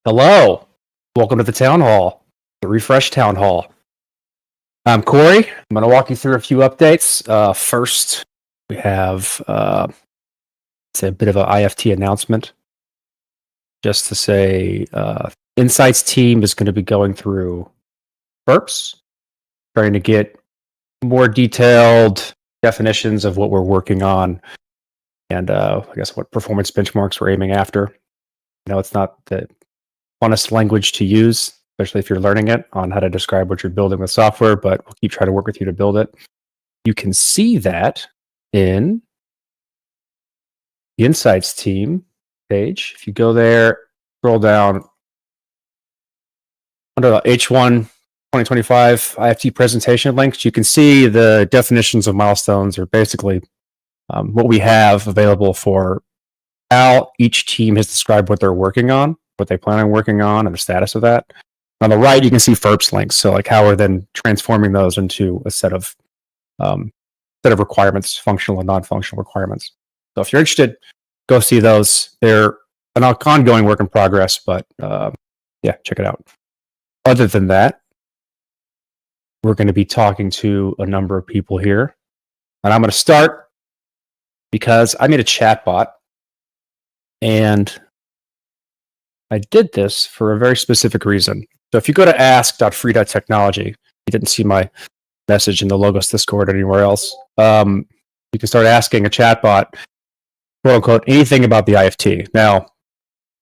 Hello. Welcome to the town hall, the refresh town hall. I'm Corey. I'm going to walk you through a few updates. First, we have it's a bit of an IFT announcement. Just to say, Insights team is going to be going through burps, trying to get more detailed definitions of what we're working on, and I guess what performance benchmarks we're aiming after. It's not the funnest language to use, especially if you're learning it on how to describe what you're building with software, but we'll keep trying to work with you to build it. You can see that in the Insights team page. If you go there, scroll down under the H1 2025 IFT presentation links, you can see the definitions of milestones are basically what we have available for how each team has described what they're working on, what they plan on working on, and the status of that. On the right, you can see FERPs links. So like how we're then transforming those into a set of requirements, functional and non-functional requirements. So if you're interested, go see those. They're an ongoing work in progress, but yeah, check it out. Other than that, we're going to be talking to a number of people here. And I'm going to start because I made a chatbot. And I did this for a very specific reason. So if you go to ask.free.technology, you didn't see my message in the Logos Discord or anywhere else, you can start asking a chatbot, quote unquote, anything about the IFT. Now, a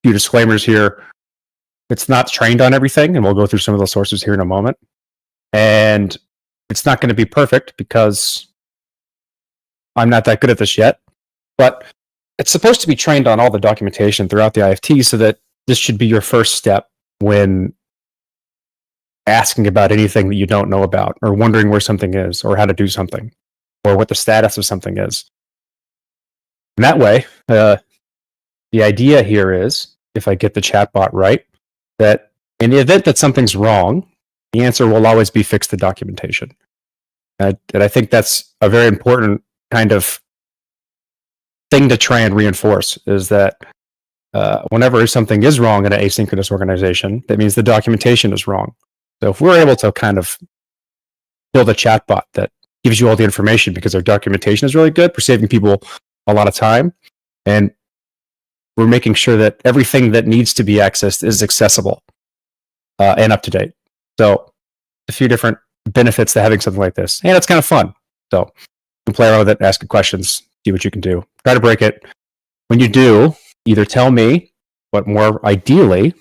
few disclaimers here. It's not trained on everything, and we'll go through some of those sources here in a moment. And it's not going to be perfect because I'm not that good at this yet. But it's supposed to be trained on all the documentation throughout the IFT, so that this should be your first step when asking about anything that you don't know about, or wondering where something is, or how to do something, or what the status of something is. And that way, the idea here is, if I get the chatbot right, that in the event that something's wrong, the answer will always be fix the documentation. And I think that's a very important kind of thing to try and reinforce, is that whenever something is wrong in an asynchronous organization, that means the documentation is wrong. So if we're able to kind of build a chatbot that gives you all the information because our documentation is really good, we're saving people a lot of time, and we're making sure that everything that needs to be accessed is accessible and up to date. So a few different benefits to having something like this, and it's kind of fun. So you can play around with it, ask questions, see what you can do. Try to break it. When you do, either tell me, but more ideally,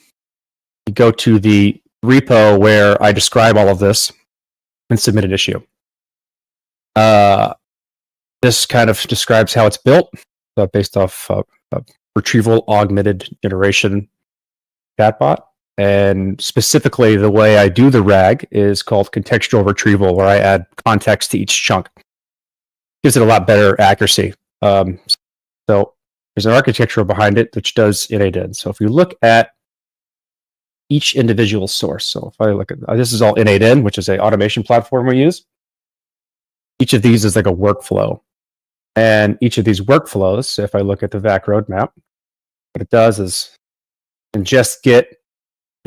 you go to the repo where I describe all of this and submit an issue. This kind of describes how it's built, based off retrieval augmented generation chatbot. And specifically, the way I do the RAG is called contextual retrieval, where I add context to each chunk. Gives it a lot better accuracy. So there's an architecture behind it which does innate. So if you look at each individual source, so if I look at this is all innate, which is an automation platform we use. Each of these is like a workflow, and each of these workflows, if I look at the VAC roadmap, what it does is ingest Git.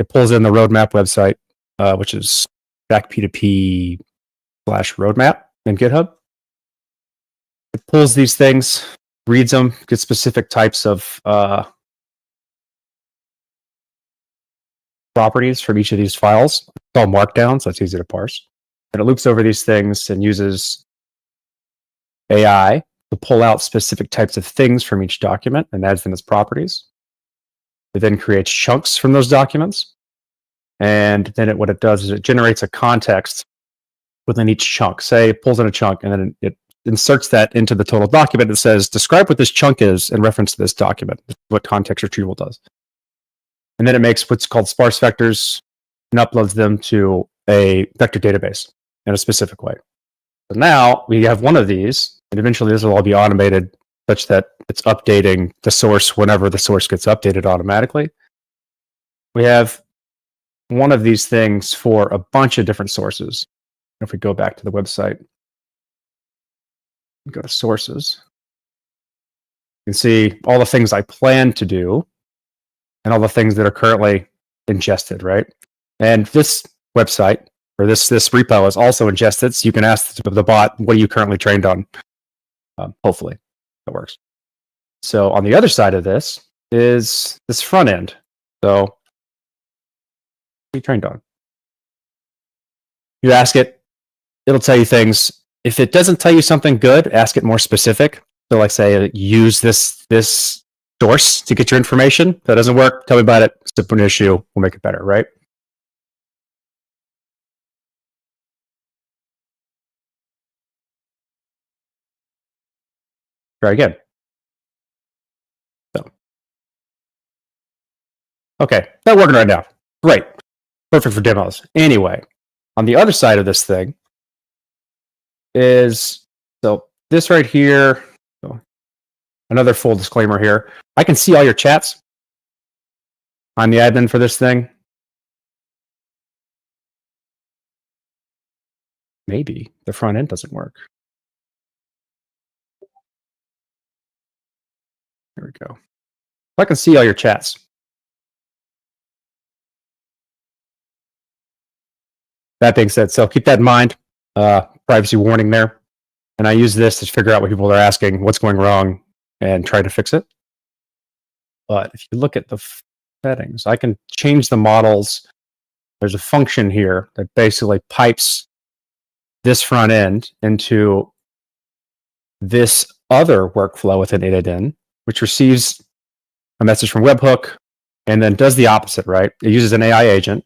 It pulls in the roadmap website, which is VAC-P2P/roadmap in GitHub. It pulls these things, reads them, gets specific types of properties from each of these files. It's all markdown, so it's easy to parse. And it loops over these things and uses AI to pull out specific types of things from each document and adds them as properties. It then creates chunks from those documents. And then what it does is it generates a context within each chunk. Say it pulls in a chunk, and then it inserts that into the total document. It says, describe what this chunk is in reference to this document. This is what context retrieval does. And then it makes what's called sparse vectors and uploads them to a vector database in a specific way. So now we have one of these, and eventually this will all be automated such that it's updating the source whenever the source gets updated automatically. We have one of these things for a bunch of different sources. If we go back to the website, go to sources, you can see all the things I plan to do and all the things that are currently ingested, right? And this website or this repo is also ingested, so you can ask the bot, "What are you currently trained on?" Hopefully, that works. So on the other side of this is this front end. So what are you trained on? You ask it, it'll tell you things. If it doesn't tell you something good, ask it more specific. So like say, use this source to get your information. If that doesn't work, tell me about it. It's an issue. We'll make it better, right? Try again. So, okay, not working right now. Great. Perfect for demos. Anyway, on the other side of this thing is, so this right here, so another full disclaimer here. I can see all your chats. I'm the admin for this thing. Maybe the front end doesn't work. There we go. I can see all your chats. That being said, so keep that in mind. Privacy warning there. And I use this to figure out what people are asking, what's going wrong, and try to fix it. But if you look at the settings, I can change the models. There's a function here that basically pipes this front end into this other workflow within InnoDin, which receives a message from webhook and then does the opposite, right? It uses an AI agent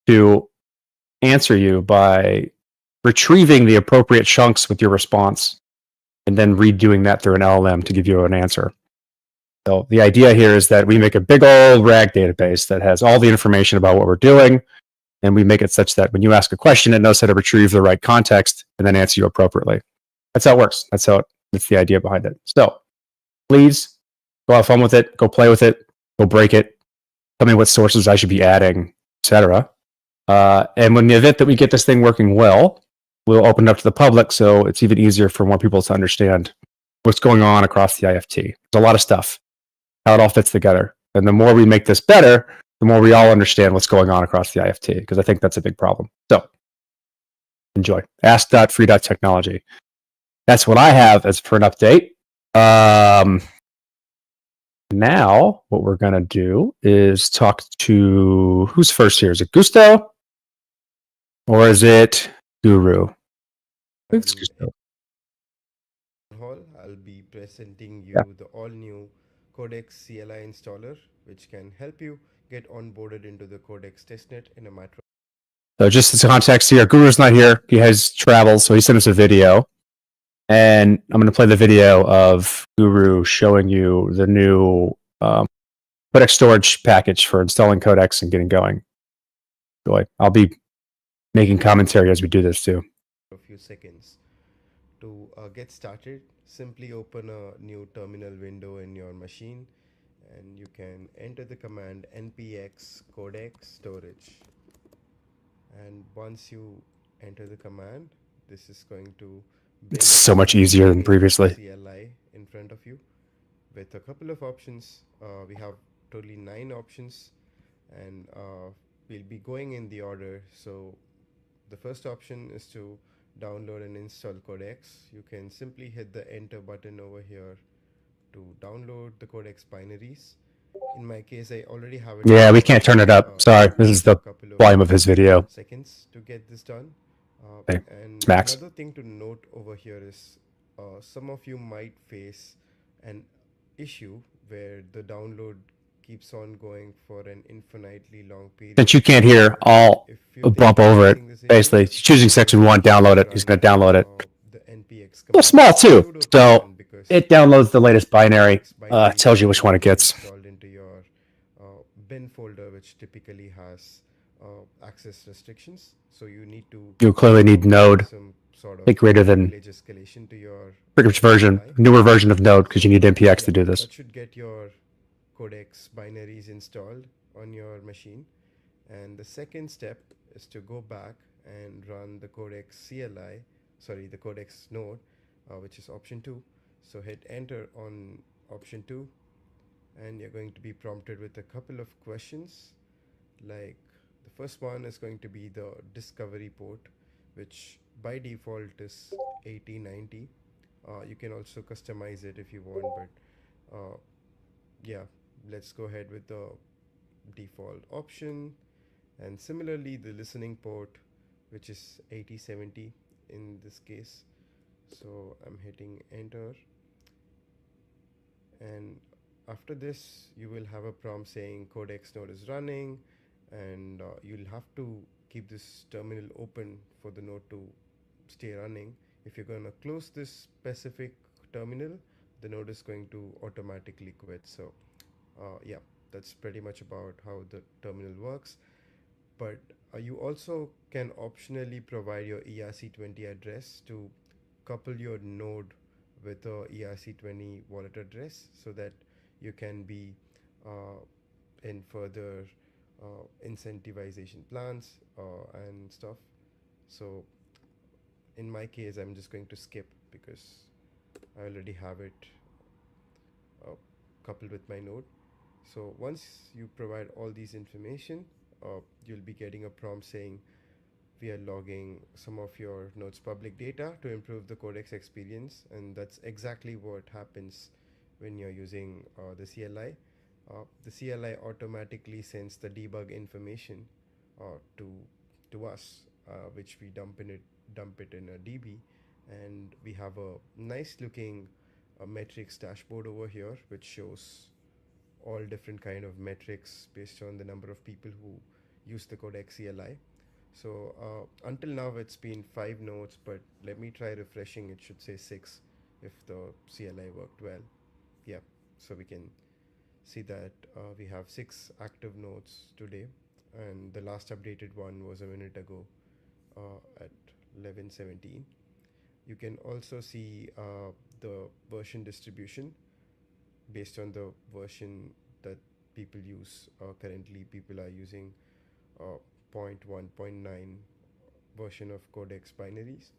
to answer you by retrieving the appropriate chunks with your response and then redoing that through an LLM to give you an answer. So the idea here is that we make a big old RAG database that has all the information about what we're doing, and we make it such that when you ask a question, it knows how to retrieve the right context and then answer you appropriately. That's how it works. That's the idea behind it. So please go have fun with it, go play with it, go break it, tell me what sources I should be adding, etc. And when the event that we get this thing working well, we'll open it up to the public, so it's even easier for more people to understand what's going on across the IFT. There's a lot of stuff, how it all fits together. And the more we make this better, the more we all understand what's going on across the IFT, because I think that's a big problem. So enjoy. Ask.free.technology. That's what I have as for an update. Now, what we're going to do is talk to, who's first here? Is it Gusto? Or is it Guru? I think it's Gusto. I'll be presenting you Yeah. the all-new Codex CLI installer, which can help you get onboarded into the Codex testnet in a matter of. So just as context here, Guru's not here. He has traveled, so he sent us a video. And I'm going to play the video of Guru showing you the new Codex storage package for installing Codex and getting going. Boy, I'll be making commentary as we do this too. A few seconds. To get started, simply open a new terminal window in your machine and you can enter the command npx codex storage. And once you enter the command, this is going to bring It's so much easier than previously. CLI in front of you with a couple of options. We have totally 9 options, and we'll be going in the order. So the first option is to download and install Codex. You can simply hit the enter button over here to download the Codex binaries. In my case, I already have it. Yeah, we can't turn it up. Sorry, this is the volume of his video. Seconds to get this done. Okay. And Max. another thing to note over here is some of you might face an issue where the download keeps on going for an infinitely long period. Since you can't hear, I'll bump over it. Basically, he's choosing section 1, download it. He's going to download it. The npx Well, small too, so it downloads the latest binary, tells you which one it gets. Installed into your bin folder, which typically has access restrictions. So you need to. You clearly need Node. Some sort of Take greater than escalation to your which version, newer version of Node, because you need npx to do this. That should get your Codex binaries installed on your machine. And the second step is to go back and run the Codex CLI, the Codex node, which is option 2. So hit enter on option 2, and you're going to be prompted with a couple of questions. Like the first one is going to be the discovery port, which by default is 8090. You can also customize it if you want, but yeah, let's go ahead with the default option. And similarly, the listening port, which is 8070 in this case. So I'm hitting enter, and after this you will have a prompt saying codex node is running, and you'll have to keep this terminal open for the node to stay running. If you're going to close this specific terminal, the node is going to automatically quit. So yeah, that's pretty much about how the terminal works. But you also can optionally provide your ERC20 address to couple your node with a ERC20 wallet address, so that you can be uh, in further incentivization plans and stuff. So in my case, I'm just going to skip because I already have it coupled with my node. So once you provide all these information, you'll be getting a prompt saying we are logging some of your node's public data to improve the codex experience, and that's exactly what happens when you're using the CLI. The CLI automatically sends the debug information to us, which we dump it in a DB, and we have a nice looking metrics dashboard over here, which shows all different kind of metrics based on the number of people who use the codex CLI. So until now it's been 5 nodes, but let me try refreshing. It should say 6 if the CLI worked well. Yeah, so we can see that we have 6 active nodes today, and the last updated one was a minute ago at 11:17. You can also see the version distribution based on the version that people use. Currently, people are using uh, 0.1.9 version of codex binaries.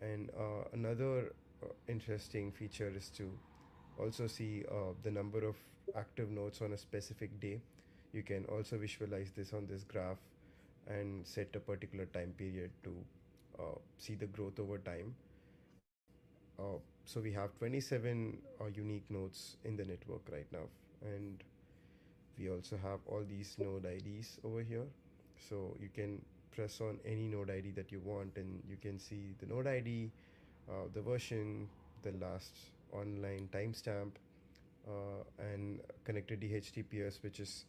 And another interesting feature is to also see the number of active nodes on a specific day. You can also visualize this on this graph and set a particular time period to see the growth over time. So we have 27 unique nodes in the network right now, and we also have all these node IDs over here. So you can press on any node ID that you want, and you can see the node ID, the version, the last online timestamp, and connected DHCPS, which is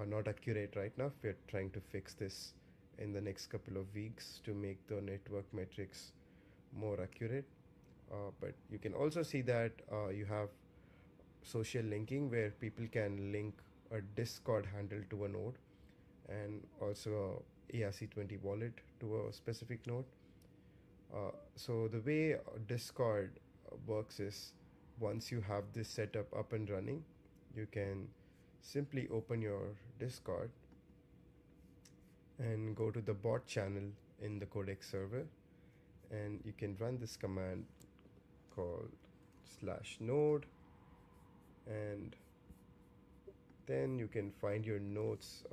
not accurate right now. We're trying to fix this in the next couple of weeks to make the network metrics more accurate. But you can also see that you have social linking, where people can link a Discord handle to a node, and also a ERC20 wallet to a specific node. So the way Discord works is, once you have this setup up and running, you can simply open your Discord and go to the bot channel in the codex server, and you can run this command called /node, and then you can find your nodes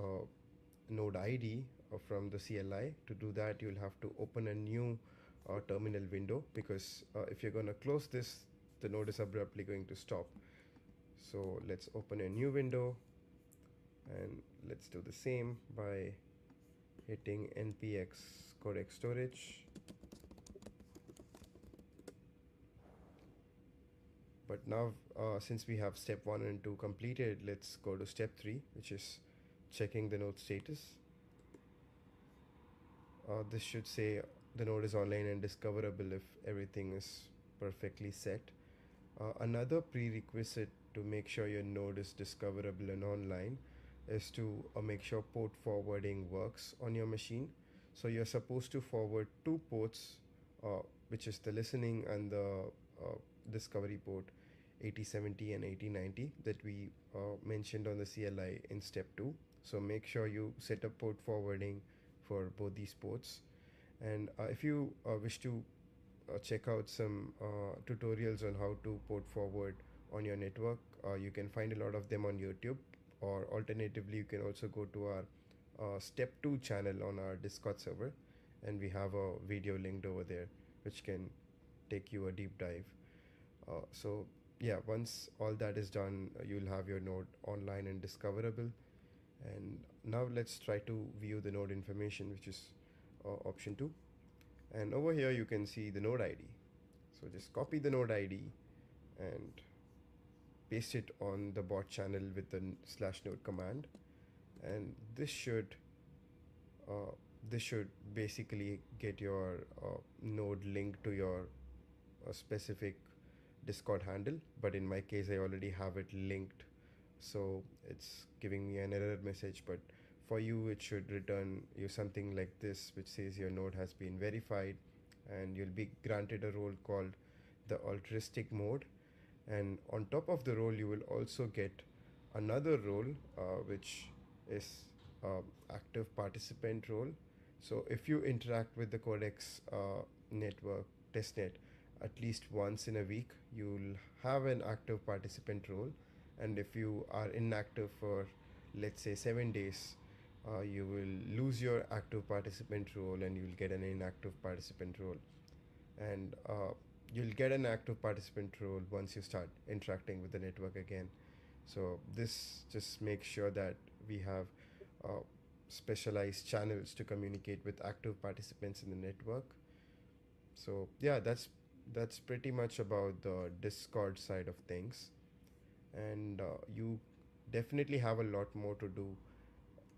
node ID from the CLI. To do that, you'll have to open a new terminal window, because if you're going to close this, the node is abruptly going to stop. So let's open a new window, and let's do the same by hitting npx codex storage. But now, since we have step 1 and 2 completed, let's go to step 3, which is checking the node status. This should say the node is online and discoverable if everything is perfectly set. Another prerequisite to make sure your node is discoverable and online is to make sure port forwarding works on your machine. So you're supposed to forward 2 ports, which is the listening and the discovery port 8070 and 8090 that we mentioned on the CLI in step 2. So make sure you set up port forwarding for both these ports. And if you wish to check out some tutorials on how to port forward on your network, you can find a lot of them on YouTube, or alternatively you can also go to our step 2 channel on our Discord server, and we have a video linked over there which can take you a deep dive. So yeah, once all that is done, you'll have your node online and discoverable. And now let's try to view the node information, which is option 2. And over here you can see the node ID. So just copy the node ID and paste it on the bot channel with the /node command, and uh, this should basically get your node linked to your specific Discord handle. But in my case, I already have it linked, so it's giving me an error message. But for you, it should return you something like this, which says your node has been verified, and you'll be granted a role called the altruistic mode. And on top of the role, you will also get another role, which is active participant role. So if you interact with the Codex network testnet at least once in a week, you'll have an active participant role. And if you are inactive for, let's say, 7 days, you will lose your active participant role and you'll get an inactive participant role. And you'll get an active participant role once you start interacting with the network again. So this just makes sure that we have uh, specialized channels to communicate with active participants in the network. So yeah, that's pretty much about the Discord side of things. And you definitely have a lot more to do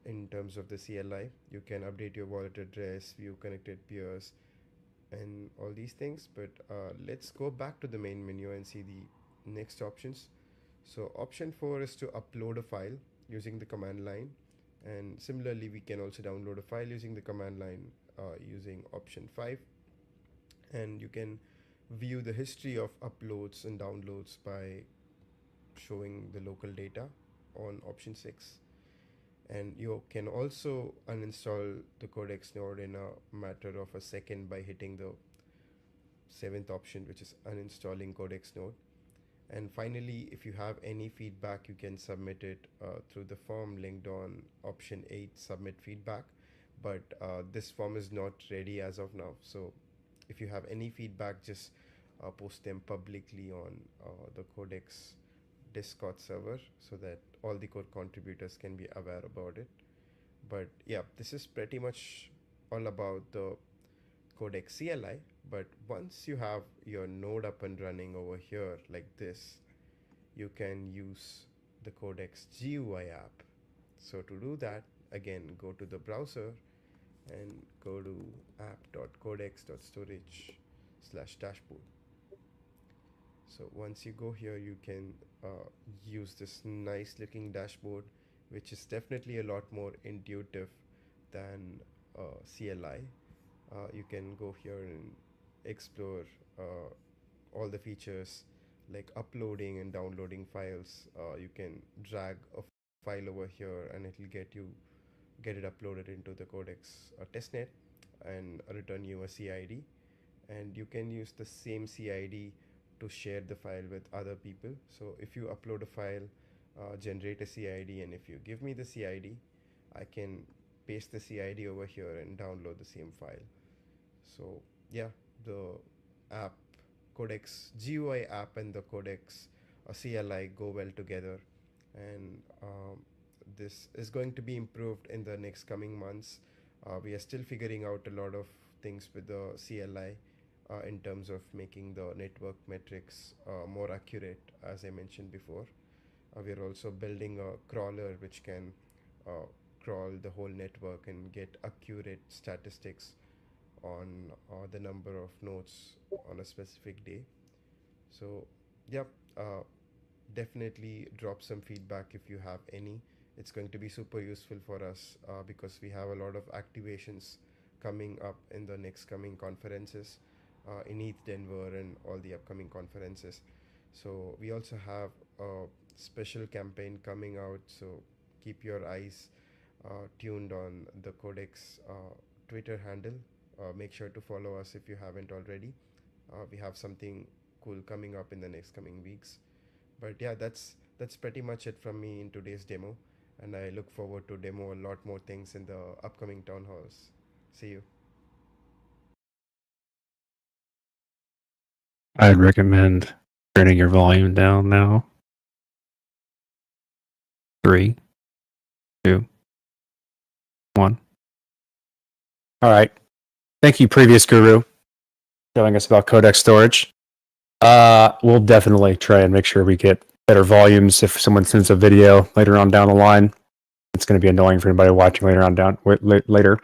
in terms of the CLI. You can update your wallet address, view connected peers, and all these things. But let's go back to the main menu and see the next options. So option 4 is to upload a file using the command line, and similarly we can also download a file using the command line using option 5. And you can view the history of uploads and downloads by showing the local data on option 6. And you can also uninstall the Codex node in a matter of a second by hitting the 7th option, which is uninstalling Codex node. And finally, if you have any feedback, you can submit it through the form linked on option 8, submit feedback. But this form is not ready as of now. So if you have any feedback, just post them publicly on the Codex Discord server so that all the code contributors can be aware about it. But yeah, this is pretty much all about the Codex CLI. But once you have your node up and running over here like this, you can use the Codex GUI app. So to do that, again, go to the browser and go to app.codex.storage/dashboard. So once you go here, you can use this nice looking dashboard, which is definitely a lot more intuitive than CLI. You can go here and explore all the features like uploading and downloading files. You can drag a file over here and it'll get it uploaded into the Codex testnet and return you a CID. And you can use the same CID to share the file with other people. So if you upload a file, generate a CID, and if you give me the CID, I can paste the CID over here and download the same file. So yeah, the app Codex GUI app and the Codex CLI go well together, and this is going to be improved in the next coming months. We are still figuring out a lot of things with the CLI in terms of making the network metrics more accurate, as I mentioned before. We are also building a crawler which can uh, crawl the whole network and get accurate statistics on the number of nodes on a specific day. So, yeah, uh, definitely drop some feedback if you have any. It's going to be super useful for us because we have a lot of activations coming up in the next coming conferences in ETH Denver and all the upcoming conferences. So we also have a special campaign coming out. So keep your eyes tuned on the Codex Twitter handle. Make sure to follow us if you haven't already. We have something cool coming up in the next coming weeks. But yeah, that's pretty much it from me in today's demo. and I look forward to demo a lot more things in the upcoming town halls. See you. I'd recommend turning your volume down now. 3, 2, 1. All right. Thank you, previous guru, telling us about codec storage. We'll definitely try and make sure we get better volumes. If someone sends a video later on down the line, it's going to be annoying for anybody watching later.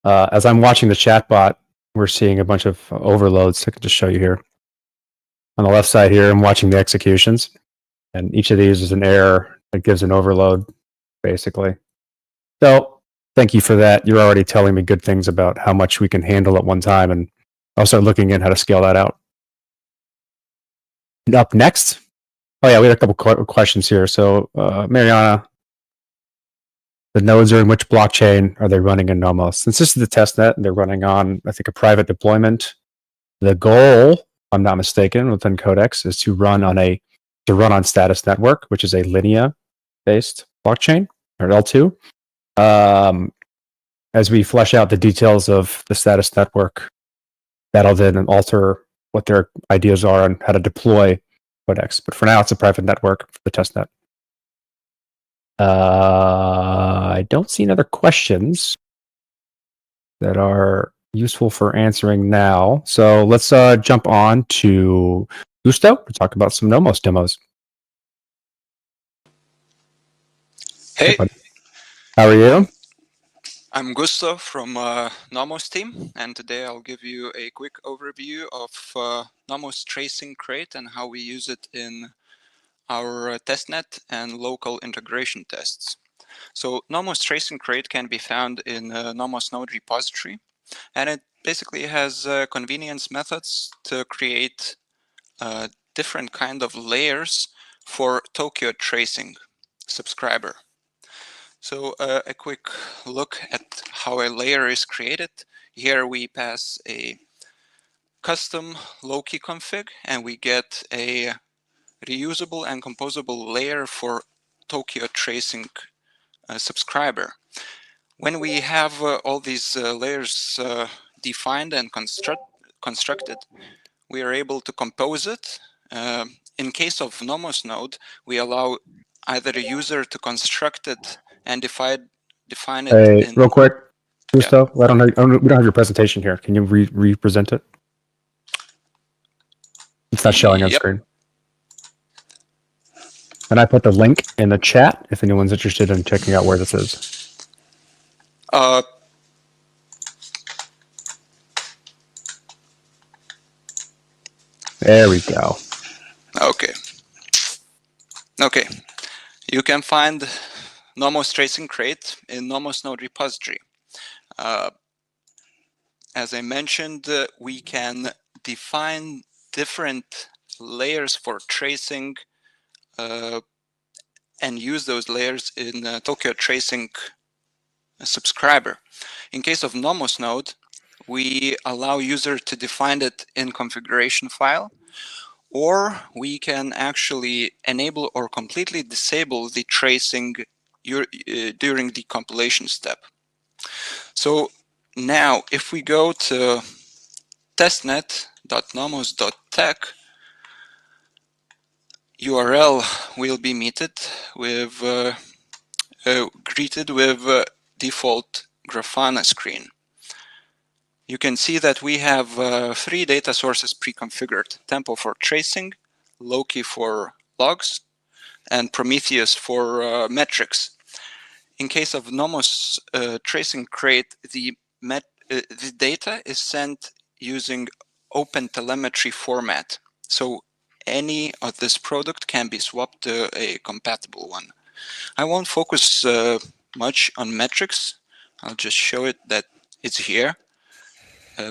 As I'm watching the chatbot, we're seeing a bunch of overloads. I can just show you here. On the left side here, I'm watching the executions, and each of these is an error that gives an overload, basically. So thank you for that. You're already telling me good things about how much we can handle at one time, and I'll start looking at how to scale that out. And up next, oh yeah, we had a couple questions here. So Mariana, the nodes are in which blockchain are they running in Nomos? Since this is the testnet, they're running on, I think, a private deployment. The goal, if I'm not mistaken, within Codex is to run on Status Network, which is a Linea-based blockchain, or L2. As we flesh out the details of the Status Network, that'll then alter what their ideas are on how to deploy Codex. But for now, it's a private network for the testnet. I don't see any other questions that are useful for answering now. So let's jump on to Gusto to talk about some Nomos demos. Hey, how are you? I'm Gusto from Nomos team, and today I'll give you a quick overview of Nomos Tracing Crate and how we use it in our testnet and local integration tests. So Nomos Tracing Crate can be found in Nomos Node repository, and it basically has convenience methods to create different kind of layers for Tokyo tracing subscriber. So a quick look at how a layer is created. Here we pass a custom low-key config, and we get a reusable and composable layer for Tokyo tracing subscriber. When we have all these layers defined and constructed, we are able to compose it. In case of Nomos node, we allow either a user to construct it and define it. Hey, real quick, Gusto, Yeah. we don't have your presentation here. Can you re-present it? It's not showing on screen. And I put the link in the chat if anyone's interested in checking out where this is. There we go. Okay. Okay. You can find Nomos Tracing Crate in Nomos Node repository. As I mentioned, we can define different layers for tracing and use those layers in Tokyo tracing subscriber. In case of Nomos node, we allow user to define it in configuration file, or we can actually enable or completely disable the tracing during the compilation step. So now if we go to testnet.nomos.tech, URL will be greeted with default Grafana screen. You can see that we have 3 data sources pre-configured: Tempo for tracing, Loki for logs, and Prometheus for metrics. In case of Nomos Tracing Crate, the data is sent using OpenTelemetry format. So any of this product can be swapped to a compatible one. I won't focus much on metrics. I'll just show it that it's here.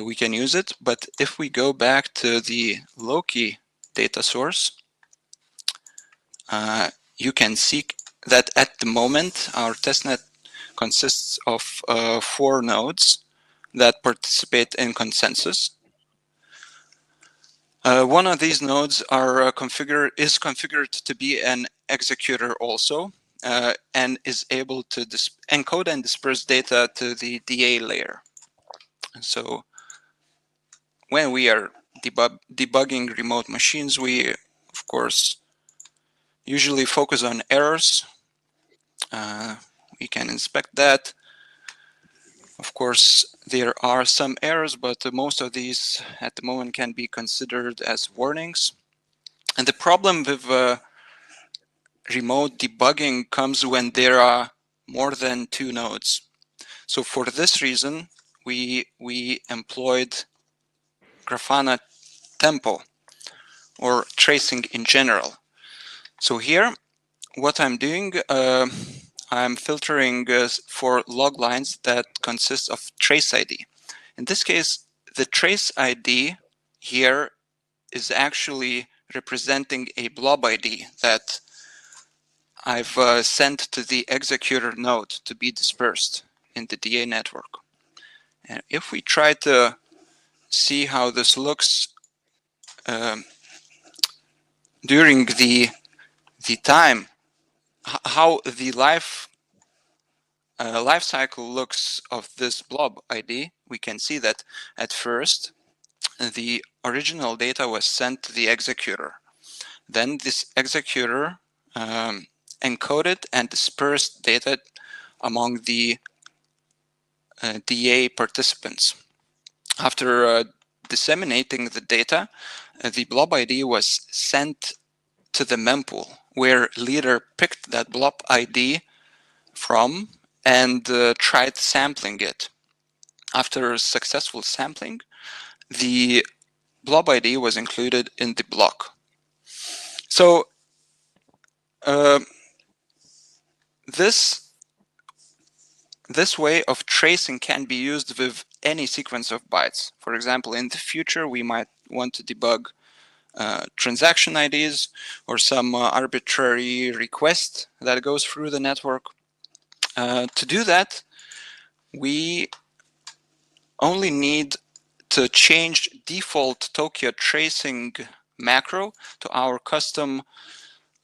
We can use it, but if we go back to the Loki data source, you can see that at the moment our testnet consists of 4 nodes that participate in consensus. One of these nodes is configured to be an executor also, and is able to encode and disperse data to the DA layer. So when we are debugging remote machines, we, of course, usually focus on errors. We can inspect that. Of course, there are some errors, but most of these at the moment can be considered as warnings. And the problem with remote debugging comes when there are more than 2 nodes. So for this reason, we employed Grafana tempo, or tracing in general. So here, what I'm doing, I'm filtering for log lines that consist of trace ID. In this case, the trace ID here is actually representing a blob ID that I've sent to the executor node to be dispersed in the DA network. And if we try to see how this looks during the time, how the life cycle looks of this blob ID, we can see that at first the original data was sent to the executor. Then this executor encoded and dispersed data among the DA participants. After disseminating the data, the blob ID was sent to the mempool, where leader picked that blob ID from and tried sampling it. After successful sampling, the blob ID was included in the block. So this way of tracing can be used with any sequence of bytes. For example, in the future, we might want to debug transaction IDs or some arbitrary request that goes through the network. To do that, we only need to change default Tokyo tracing macro to our custom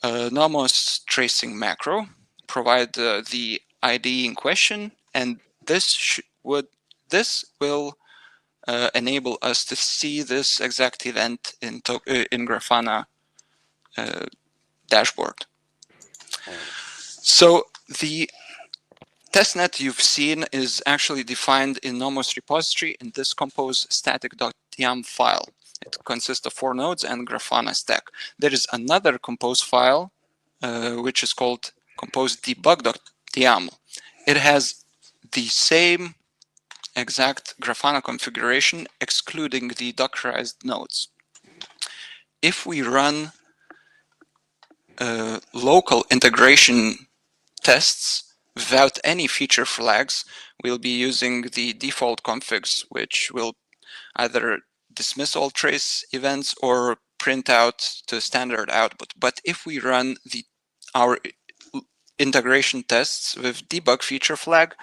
Nomos tracing macro, provide the ID in question, and this will enable us to see this exact event in Grafana dashboard. So the testnet you've seen is actually defined in Nomos repository in this compose static.yam file. It consists of 4 nodes and Grafana stack. There is another compose file which is called compose debug.yaml. It has the same exact Grafana configuration, excluding the Dockerized nodes. If we run local integration tests without any feature flags, we'll be using the default configs, which will either dismiss all trace events or print out to standard output. But if we run our integration tests with debug feature flag,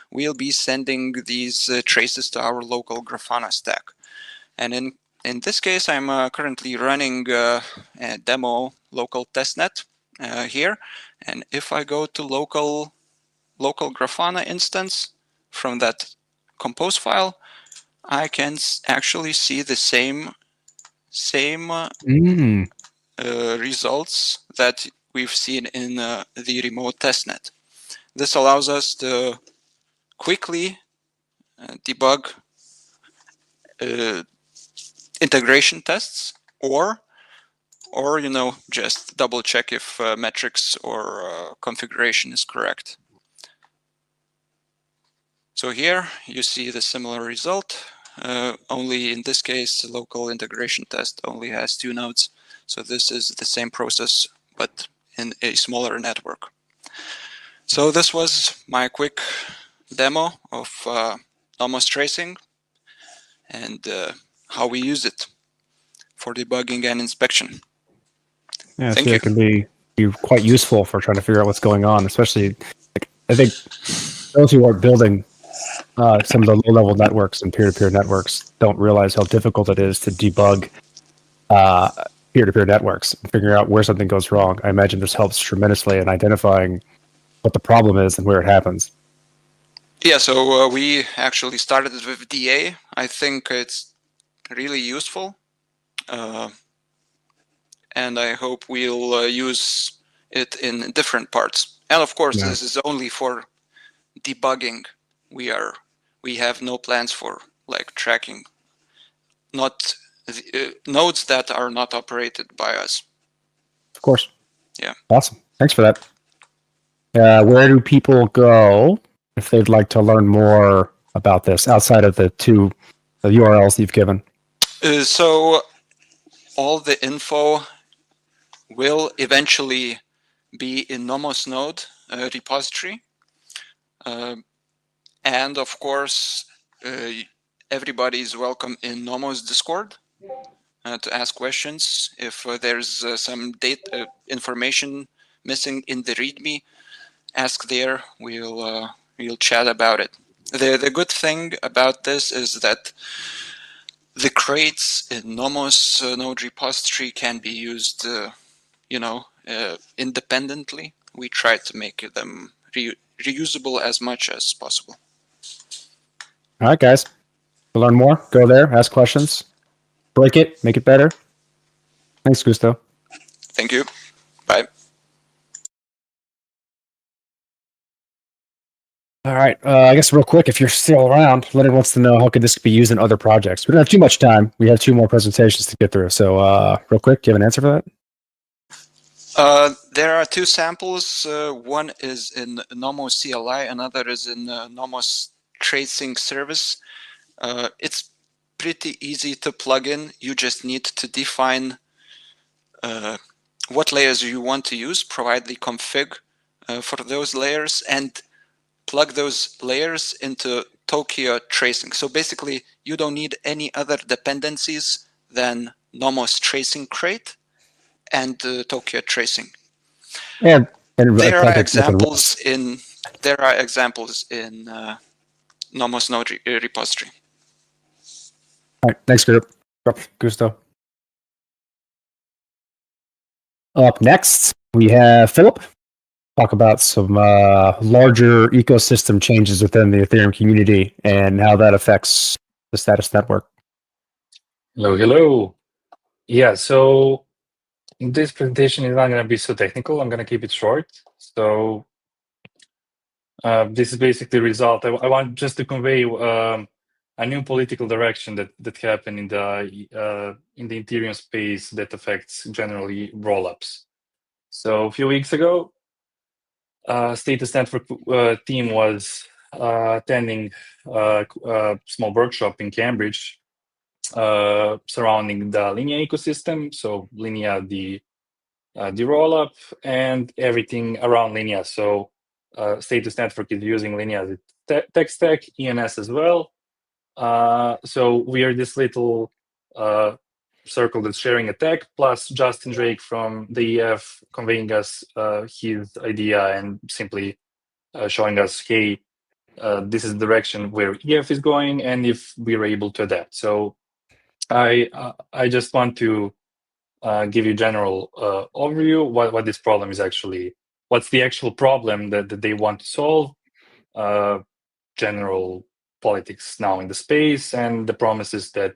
we'll be sending these traces to our local Grafana stack. And in this case, I'm currently running a demo local testnet here. And if I go to local Grafana instance from that compose file, I can actually see the same results that we've seen in the remote testnet. This allows us to quickly debug integration tests, or just double check if metrics or configuration is correct. So here you see the similar result, only in this case the local integration test only has 2 nodes. So this is the same process but in a smaller network. So this was my quick demo of Nomos tracing and how we use it for debugging and inspection. Yeah, Thank so you. it can be quite useful for trying to figure out what's going on, especially I think those who are building some of the low-level networks and peer-to-peer networks don't realize how difficult it is to debug peer-to-peer networks and figure out where something goes wrong. I imagine this helps tremendously in identifying what the problem is and where it happens. Yeah, so we actually started it with DA. I think it's really useful. And I hope we'll use it in different parts. And of course, Yeah. this is only for debugging. We have no plans for like tracking, not nodes that are not operated by us. Of course. Yeah. Awesome. Thanks for that. Where do people go if they'd like to learn more about this outside of the URLs you've given? So all the info will eventually be in Nomos node repository. And of course, everybody is welcome in Nomos Discord to ask questions. If there's some data information missing in the README, ask there. We'll chat about it. The good thing about this is that the crates in Nomos node repository can be used, independently. We try to make them reusable as much as possible. All right, guys. To learn more, go there, ask questions, break it, make it better. Thanks, Gusto. Thank you. Bye. All right. I guess real quick, if you're still around, Leonard wants to know how could this be used in other projects. We don't have too much time. We have 2 more presentations to get through. So real quick, do you have an answer for that? There are 2 samples. One is in Nomos CLI, another is in Nomos tracing service. It's pretty easy to plug in. You just need to define what layers you want to use, provide the config for those layers, and plug those layers into Tokyo tracing. So basically, you don't need any other dependencies than Nomos tracing crate and Tokyo tracing. And there are examples in Nomos node repository. All right, thanks, Gusto. Up next, we have Philip. Talk about some larger ecosystem changes within the Ethereum community and how that affects the status network. Hello. Yeah, so this presentation is not going to be so technical. I'm going to keep it short. So this is basically the result. I want just to convey a new political direction that happened in the Ethereum space that affects generally rollups. So a few weeks ago, Status Network team was attending a small workshop in Cambridge surrounding the Linea ecosystem. So Linea, the rollup, and everything around Linea. So Status Network is using Linea as a tech stack, ENS as well. So we are this little circle that's sharing a tech, plus Justin Drake from the EF conveying us his idea and simply showing us, hey, this is the direction where EF is going, and if we're able to adapt. So I just want to give you a general overview what this problem is actually, what's the actual problem that they want to solve, general politics now in the space, and the promises that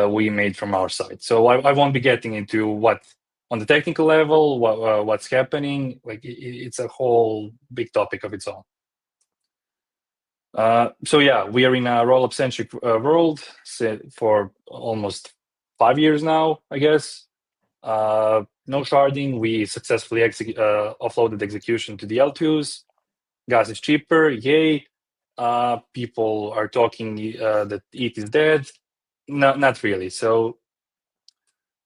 we made from our side. So I won't be getting into what on the technical level, what's happening. Like it's a whole big topic of its own. So yeah, we are in a rollup centric world for almost 5 years now, I guess. No sharding. We successfully offloaded execution to the L2s. Gas is cheaper. Yay. People are talking that ETH is dead. No, not really. So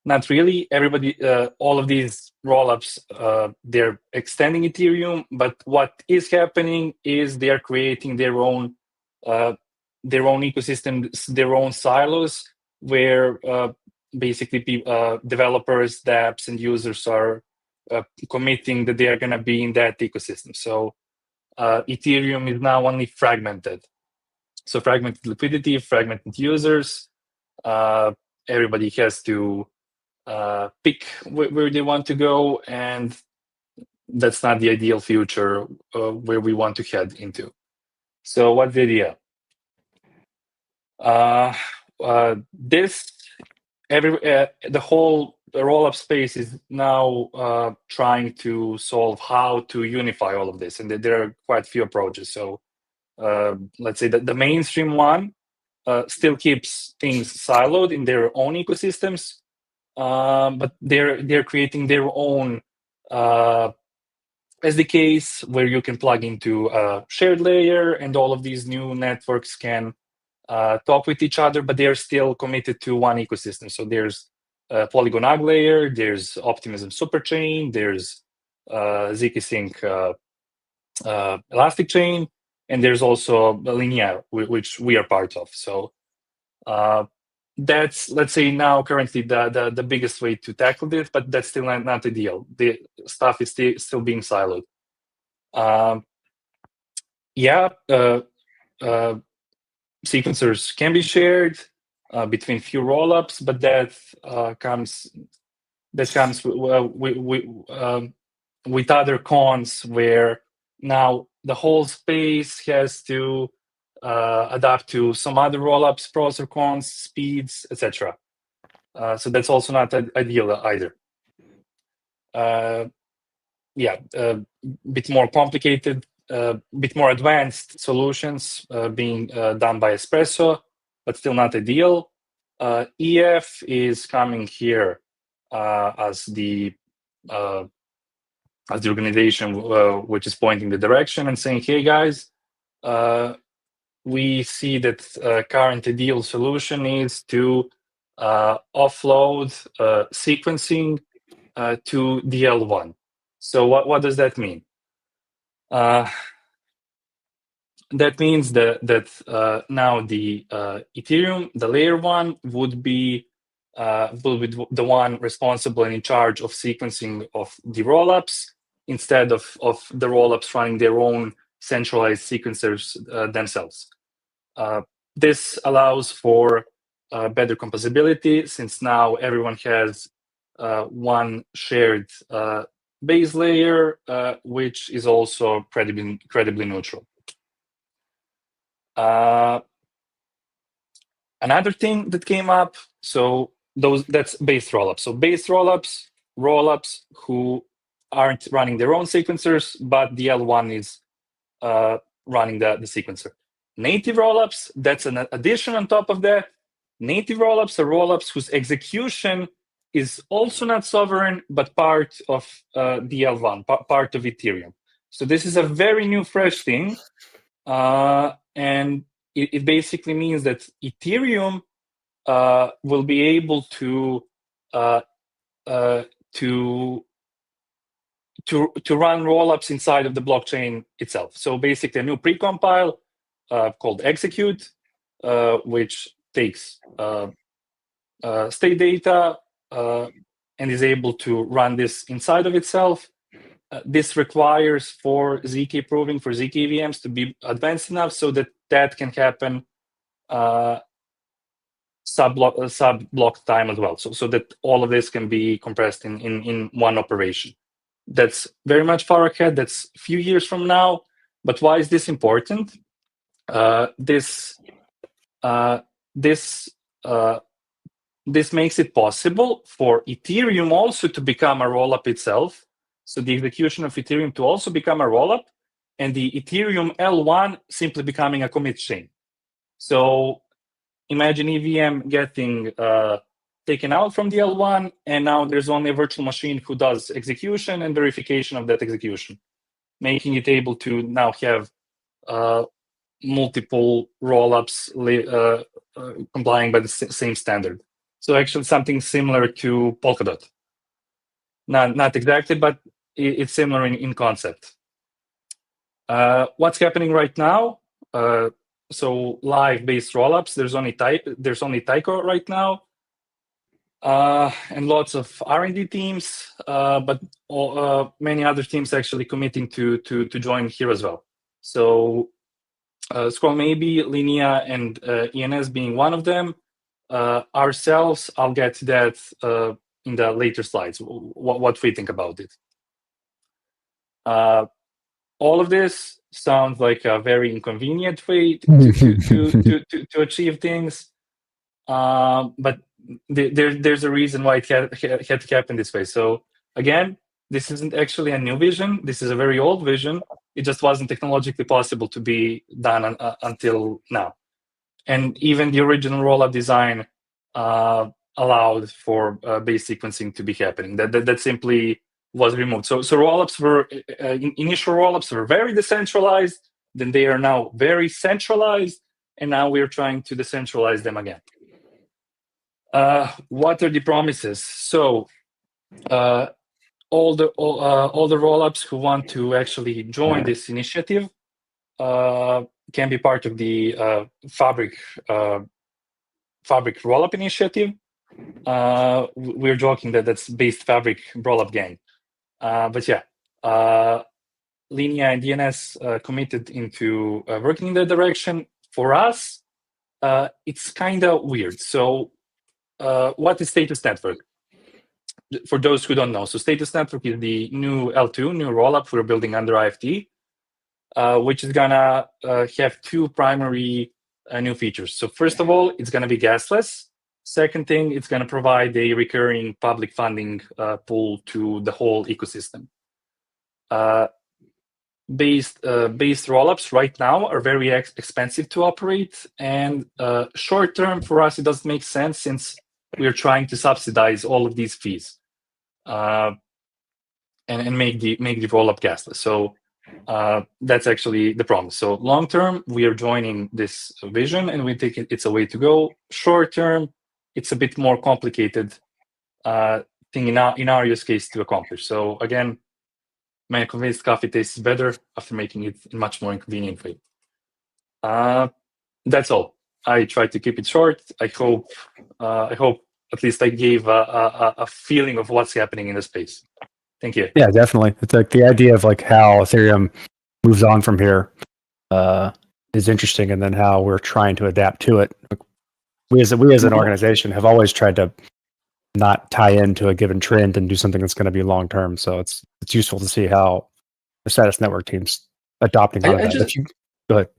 not really. Everybody, all of these rollups, they're extending Ethereum. But what is happening is they are creating their own ecosystems, their own silos, where basically developers, dApps, and users are committing that they are going to be in that ecosystem. So Ethereum is now only fragmented. So fragmented liquidity, fragmented users. Everybody has to pick where they want to go, and that's not the ideal future where we want to head into. So what's the idea? The whole rollup space is now trying to solve how to unify all of this, and there are quite a few approaches. So let's say that the mainstream one still keeps things siloed in their own ecosystems, but they're creating their own SDKs where you can plug into a shared layer, and all of these new networks can talk with each other, but they are still committed to one ecosystem. So there's Polygon Ag layer, there's Optimism Superchain, there's zkSync Elastic Chain, and there's also Linea, which we are part of. So that's, let's say, now currently the biggest way to tackle this, but that's still not ideal. The stuff is still being siloed. Sequencers can be shared between few rollups, but that comes with other cons, where now the whole space has to adapt to some other rollups, pros or cons, speeds, etc. So that's also not ideal either. Bit more complicated, bit more advanced solutions being done by Espresso, but still not ideal. EF is coming here as the organization which is pointing the direction and saying, "Hey guys, we see that current ideal solution is to offload sequencing to DL1." So what does that mean? That means that now the Ethereum, the layer one, would be the one responsible and in charge of sequencing of the rollups, instead of the rollups running their own centralized sequencers themselves. This allows for better composability, since now everyone has one shared base layer, which is also credibly neutral. Another thing that came up, so that's base rollups. So base rollups who aren't running their own sequencers, but the L1 is running the sequencer. Native rollups, that's an addition on top of that. Native rollups are rollups whose execution is also not sovereign, but part of the L1, part of Ethereum. So this is a very new, fresh thing. And it basically means that Ethereum will be able to run rollups inside of the blockchain itself. So basically, a new precompile called execute, which takes state data and is able to run this inside of itself. This requires for zk proving, for zk EVMs to be advanced enough so that can happen sub-block time as well, so that all of this can be compressed in one operation. That's very much far ahead. That's a few years from now. But why is this important? This makes it possible for Ethereum also to become a rollup itself. So the execution of Ethereum to also become a rollup, and the Ethereum L1 simply becoming a commit chain. So imagine EVM getting taken out from the L1, and now there's only a virtual machine who does execution and verification of that execution, making it able to now have multiple rollups complying by the same standard. So actually something similar to Polkadot. Not exactly, but it's similar in concept. What's happening right now? So live-based rollups. There's only Tycho right now, and lots of R&D teams, but many other teams actually committing to join here as well. So Scroll maybe, Linea, and ENS being one of them. Ourselves, I'll get to that in the later slides, what we think about it. All of this sounds like a very inconvenient way to achieve things, but there's a reason why it had to happen this way. So again, this isn't actually a new vision. This is a very old vision. It just wasn't technologically possible to be done until now. And even the original rollup design allowed for base sequencing to be happening. That simply was removed. So rollups were initial rollups were very decentralized. Then they are now very centralized, and now we're trying to decentralize them again. What are the promises? So all the rollups who want to actually join this initiative can be part of the Fabric rollup initiative. We're joking that that's based Fabric rollup gang, but yeah, Linea and DNS committed into working in that direction. For us, it's kind of weird. So, what is Status Network? For those who don't know, so Status Network is the new L2, new rollup we're building under IFT, which is gonna have two primary new features. So first of all, it's gonna be gasless. Second thing, it's gonna provide a recurring public funding pool to the whole ecosystem. Based rollups right now are very expensive to operate, and short term for us it doesn't make sense since we are trying to subsidize all of these fees and make the rollup gasless. So that's actually the problem. So long term, we are joining this vision, and we think it's a way to go. Short term, it's a bit more complicated thing in our use case to accomplish. So again, my convinced coffee tastes better after making it in much more inconvenient way. That's all. I tried to keep it short. I hope at least I gave a feeling of what's happening in the space. Thank you. Yeah, definitely. It's like the idea of like how Ethereum moves on from here is interesting, and then how we're trying to adapt to it. We as an organization have always tried to not tie into a given trend and do something that's going to be long term. So it's useful to see how the Status Network team's adopting on that. Go ahead.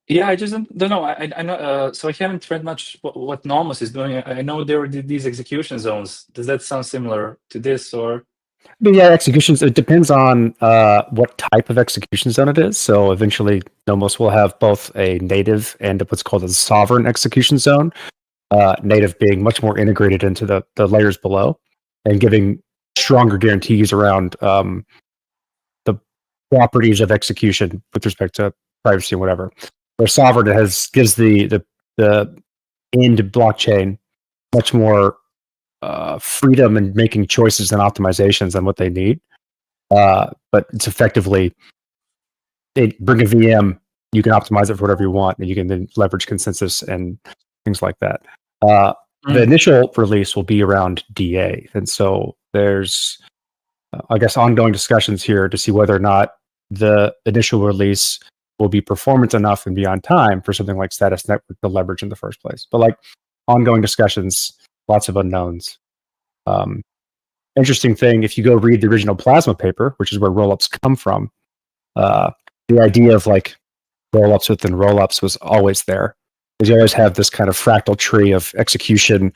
Yeah, I just don't know. I know. So I haven't read much what Nomos is doing. I know there were these execution zones. Does that sound similar to this, or? But yeah, executions. It depends on what type of execution zone it is. So eventually, Nomos will have both a native and what's called a sovereign execution zone. Native being much more integrated into the layers below, and giving stronger guarantees around the properties of execution with respect to privacy and whatever. Where sovereign gives the end blockchain much more freedom in making choices and optimizations on what they need. But it's effectively bring a VM, you can optimize it for whatever you want, and you can then leverage consensus and things like that. The initial release will be around DA, and so there's, I guess, ongoing discussions here to see whether or not the initial release will be performant enough and be on time for something like Status Network to leverage in the first place. But like ongoing discussions, lots of unknowns. Interesting thing, if you go read the original Plasma paper, which is where rollups come from, the idea of like rollups within rollups was always there. Because you always have this kind of fractal tree of execution,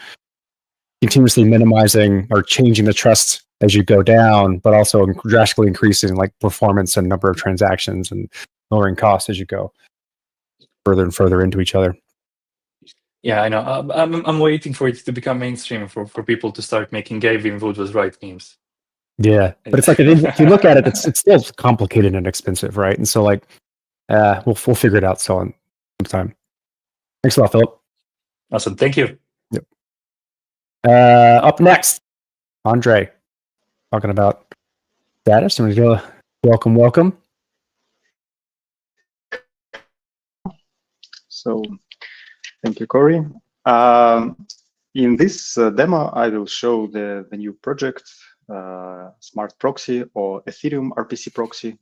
continuously minimizing or changing the trust as you go down, but also drastically increasing like performance and number of transactions and lowering costs as you go further and further into each other. Yeah, I know. I'm waiting for it to become mainstream for people to start making Gavin Wood was right memes. Yeah, but it's like if you look at it, it's still complicated and expensive, right? And so like we'll figure it out sometime. Thanks a lot, Philip. Awesome, thank you. Yep. Up next, Andre, talking about status. I'm going to go. Welcome. So, thank you, Corey. In this demo, I will show the new project, Smart Proxy or Ethereum RPC Proxy.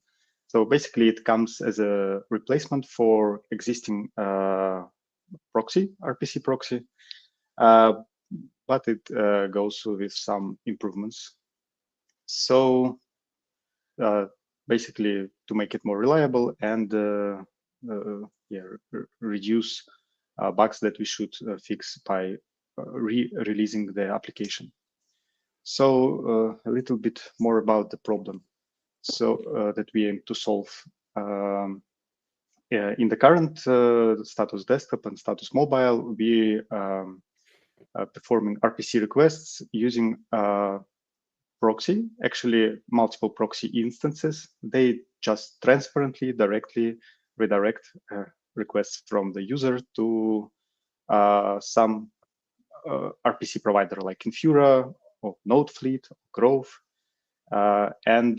So basically, it comes as a replacement for existing RPC proxy, but it goes with some improvements. So basically to make it more reliable and reduce bugs that we should fix by releasing the application. So a little bit more about the problem that we aim to solve. In the current status desktop and status mobile, we performing RPC requests using proxy, actually multiple proxy instances. They just transparently, directly redirect requests from the user to some RPC provider like Infura or Nodefleet, or Grove. And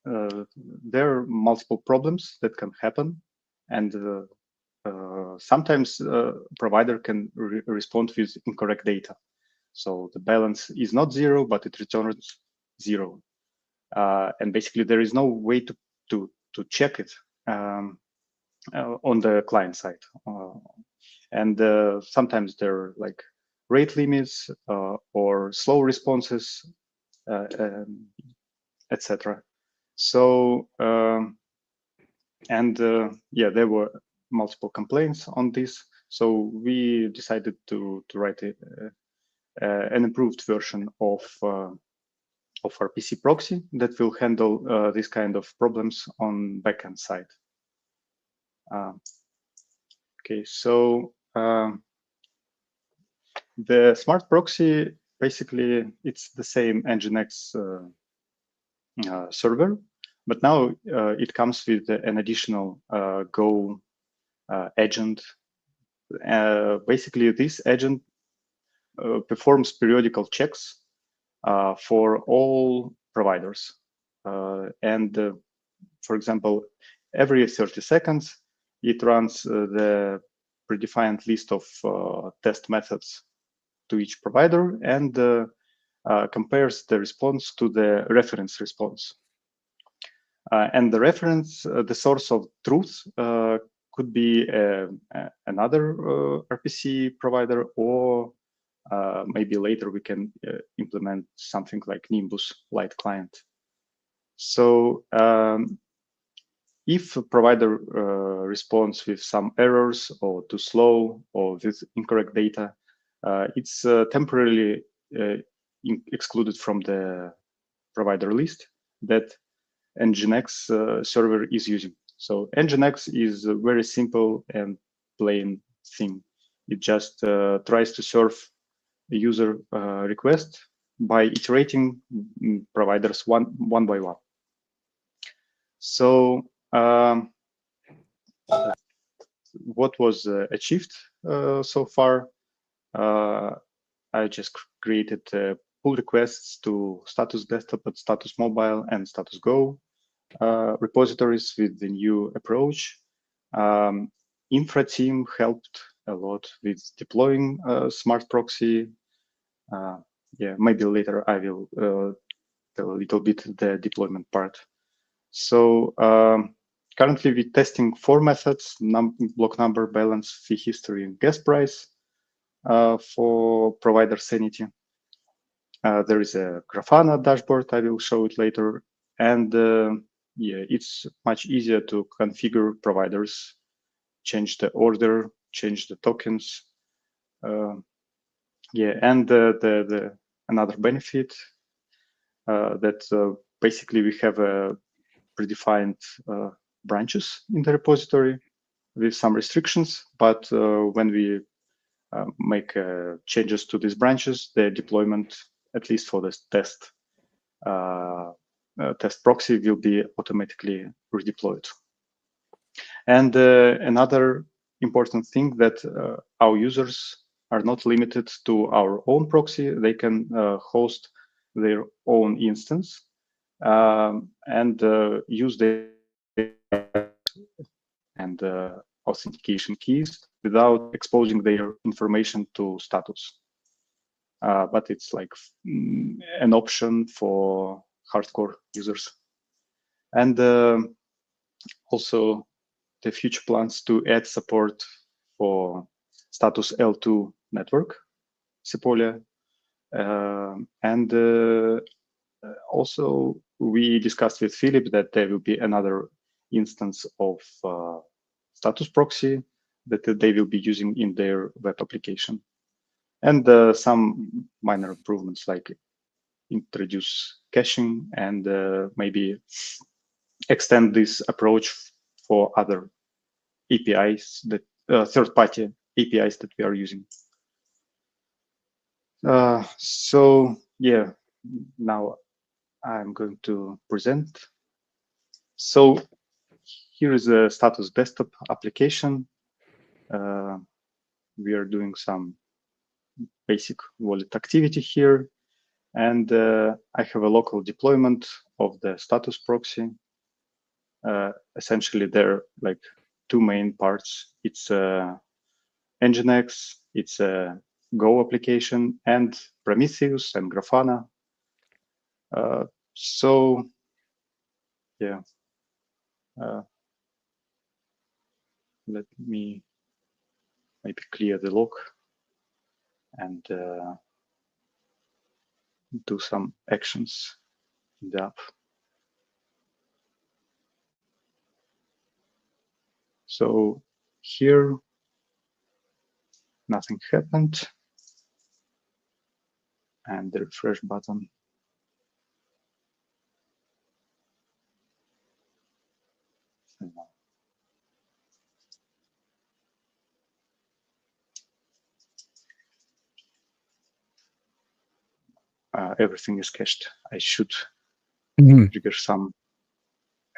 there are multiple problems that can happen. And sometimes provider can respond with incorrect data. So the balance is not 0, but it returns 0. And basically there is no way to check it on the client side. And sometimes there are like rate limits or slow responses, etc. So there were multiple complaints on this. So we decided to write an improved version of RPC proxy that will handle this kind of problems on backend side. Okay, so the smart proxy, basically, it's the same Nginx server, but now it comes with an additional Go agent. Basically, this agent performs periodical checks for all providers. For example, every 30 seconds, it runs the predefined list of test methods to each provider and compares the response to the reference response. And the reference, the source of truth, could be another RPC provider, or maybe later we can implement something like Nimbus Light Client. So if a provider responds with some errors or too slow or with incorrect data, it's temporarily excluded from the provider list that Nginx server is using. So Nginx is a very simple and plain thing. It just tries to serve a user request by iterating providers one by one. So what was achieved so far? I just created pull requests to status desktop, and status mobile, and status go repositories with the new approach. Infra team helped a lot with deploying smart proxy. Maybe later I will tell a little bit the deployment part. So currently we're testing 4 methods: block number, balance, fee history, and gas price for provider sanity. There is a Grafana dashboard. I will show it later. And it's much easier to configure providers, change the order, change the tokens. And another benefit that basically we have predefined branches in the repository with some restrictions, but when we make changes to these branches, the deployment, at least for this test proxy, will be automatically redeployed. And another important thing that our users are not limited to our own proxy. They can host their own instance and use the and authentication keys without exposing their information to status. But it's like an option for hardcore users. And also the future plans to add support for status L2 network, Sepolia, and also we discussed with Philip that there will be another instance of status proxy that they will be using in their web application. And some minor improvements like introduce caching and maybe extend this approach for other APIs, that third-party APIs that we are using. So yeah, now I'm going to present. So here is a status desktop application. We are doing some basic wallet activity here. And I have a local deployment of the status proxy. Essentially, there are like two main parts. It's Nginx, it's a Go application, and Prometheus and Grafana. So, yeah. Let me maybe clear the log and do some actions in the app. So here, nothing happened. And the refresh button. Everything is cached. I should trigger some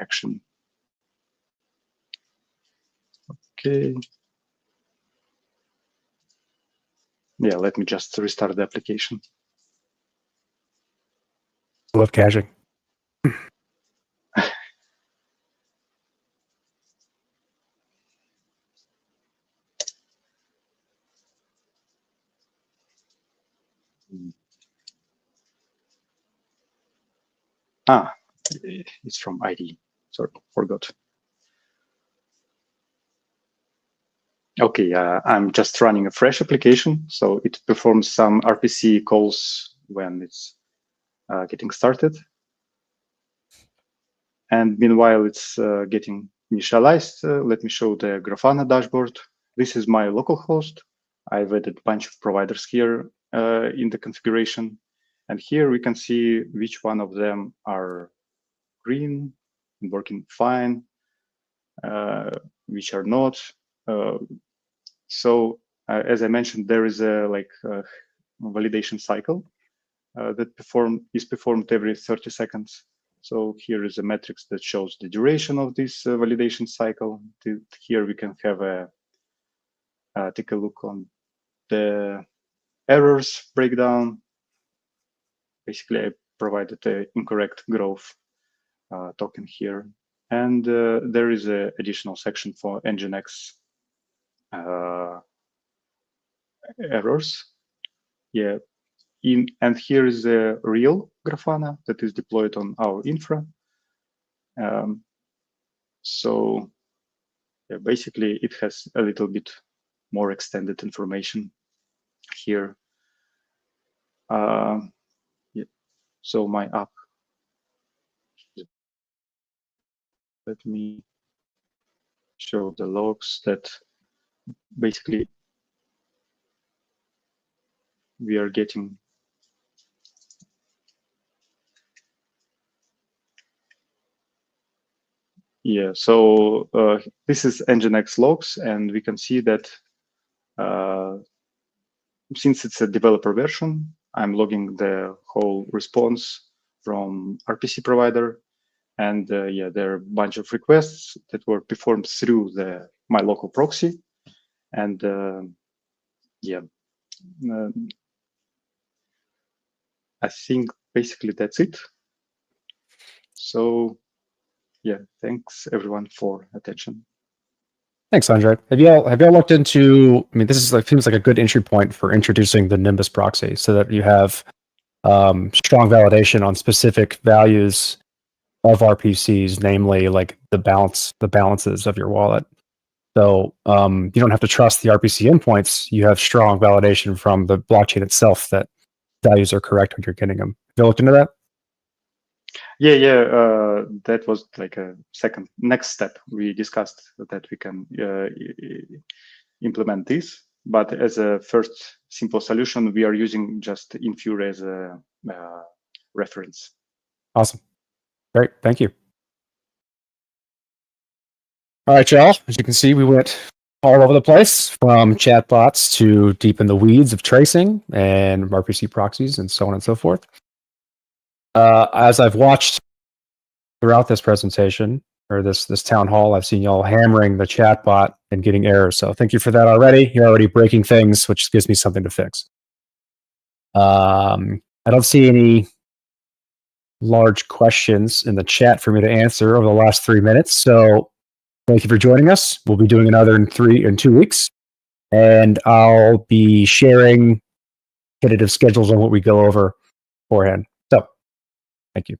action. Okay. Yeah, let me just restart the application. Love caching. It's from ID. Sorry, forgot. Okay, I'm just running a fresh application, so it performs some RPC calls when it's getting started. And meanwhile, it's getting initialized. Let me show the Grafana dashboard. This is my local host. I've added a bunch of providers here in the configuration. And here we can see which one of them are green and working fine, which are not. So as I mentioned, there is a validation cycle that is performed every 30 seconds. So here is a matrix that shows the duration of this validation cycle. Here we can have take a look on the errors breakdown. Basically, I provided the incorrect growth token here. And there is an additional section for Nginx errors. Yeah. And here is a real Grafana that is deployed on our infra. So yeah, basically, it has a little bit more extended information here. Yeah. So my app. Let me show the logs that basically we are getting. Yeah, so this is Nginx logs, and we can see that since it's a developer version, I'm logging the whole response from RPC provider. And yeah, there are a bunch of requests that were performed through my local proxy. And yeah, I think basically that's it. So yeah, thanks everyone for attention. Thanks, Andre. Have you all looked into? I mean, this is seems like a good entry point for introducing the Nimbus proxy, so that you have strong validation on specific values of RPCs, namely like the balances of your wallet. So you don't have to trust the RPC endpoints. You have strong validation from the blockchain itself that values are correct when you're getting them. Have you looked into that? That was like a next step. We discussed that we can implement this, but as a first simple solution, we are using just Infure as a reference. Awesome. Great. Thank you. All right, y'all. As you can see, we went all over the place, from chatbots to deep in the weeds of tracing and RPC proxies and so on and so forth. As I've watched throughout this presentation or this town hall, I've seen y'all hammering the chatbot and getting errors. So thank you for that already. You're already breaking things, which gives me something to fix. I don't see any large questions in the chat for me to answer over the last 3 minutes. So thank you for joining us. We'll be doing another in 2 weeks, and I'll be sharing tentative schedules on what we go over beforehand. So thank you.